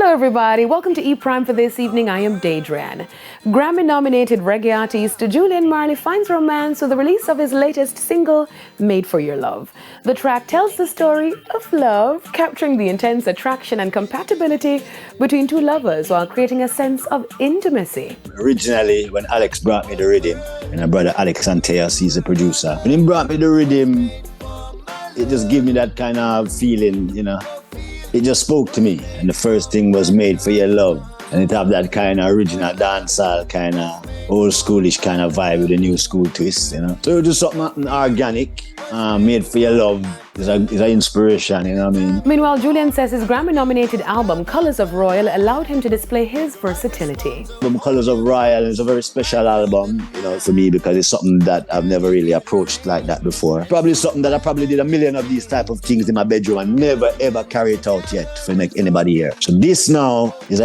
Hello everybody, welcome to E Prime for this evening. I am Daedran. Grammy-nominated reggae artist Julian Marley finds romance with the release of his latest single, Made for Your Love. The track tells the story of love, capturing the intense attraction and compatibility between two lovers while creating a sense of intimacy. Originally, when Alex brought me the rhythm, and my brother Alex Anteas, he's a producer, when he brought me the rhythm, it just gave me that kind of feeling, you know. It just spoke to me, and the first thing was Made for Your Love, and it have that kind of original dancehall, kind of old schoolish kind of vibe with a new school twist, you know. So just something organic, Made for Your Love is an inspiration, you know what I mean. Meanwhile, Julian says his Grammy-nominated album Colors of Royal allowed him to display his versatility. Colors of Royal is a very special album, you know, for me, because it's something that I've never really approached like that before. Probably something that I probably did a million of these type of things in my bedroom and never ever carry it out yet for make anybody hear. So this now is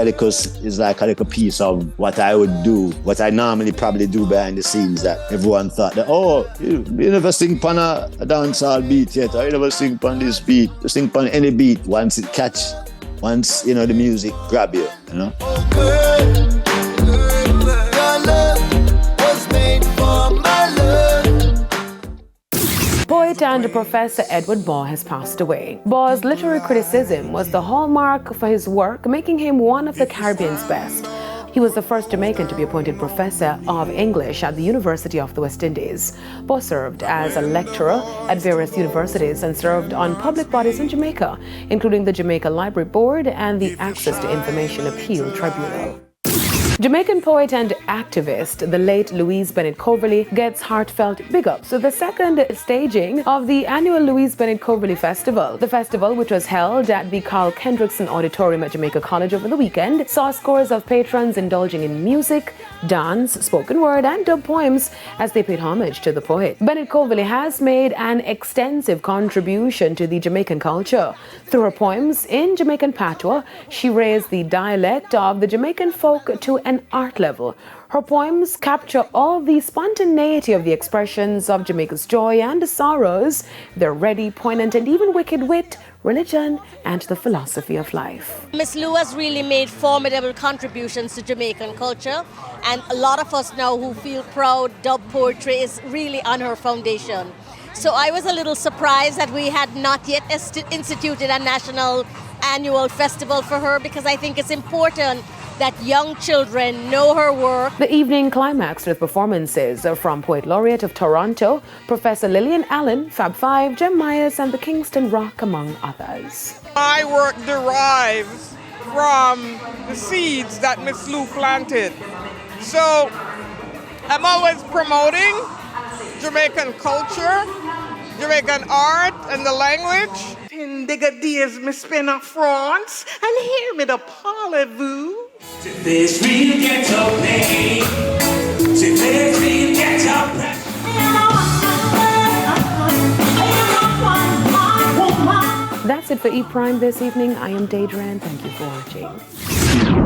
like a little piece of what I would do, what I normally probably do behind the scenes that everyone thought that, oh, you never sing pan a dancehall beat yet, or you never sing pan this beat, you sing pan any beat once it catch, once, you know, the music grab you, you know. Poet and Professor Edward Baugh has passed away. Baugh's literary criticism was the hallmark for his work, making him one of the Caribbean's best. He was the first Jamaican to be appointed Professor of English at the University of the West Indies. Baugh served as a lecturer at various universities and served on public bodies in Jamaica, including the Jamaica Library Board and the Access to Information Appeal Tribunal. Jamaican poet and activist, the late Louise Bennett Coverley, gets heartfelt big ups with the second staging of the annual Louise Bennett Coverley Festival. The festival, which was held at the Carl Kendrickson Auditorium at Jamaica College over the weekend, saw scores of patrons indulging in music, dance, spoken word, and dub poems as they paid homage to the poet. Bennett Coverley has made an extensive contribution to the Jamaican culture. Through her poems in Jamaican patois, she raised the dialect of the Jamaican folk to an art level. Her poems capture all the spontaneity of the expressions of Jamaica's joy and sorrows, their ready, poignant, and even wicked wit, religion, and the philosophy of life. Miss Lou has really made formidable contributions to Jamaican culture, and a lot of us now who feel proud, dub poetry is really on her foundation. So I was a little surprised that we had not yet instituted a national annual festival for her, because I think it's important that young children know her work. The evening climaxed with performances from Poet Laureate of Toronto, Professor Lillian Allen, Fab Five, Jem Myers, and the Kingston Rock, among others. My work derives from the seeds that Miss Lou planted. So I'm always promoting Jamaican culture, Jamaican art, and the language. 10 digger days me spend in France, and hear me the parlez-vous. This real ghetto play. This real ghetto play. That's it for E Prime this evening. I am Daedran. Thank you for watching.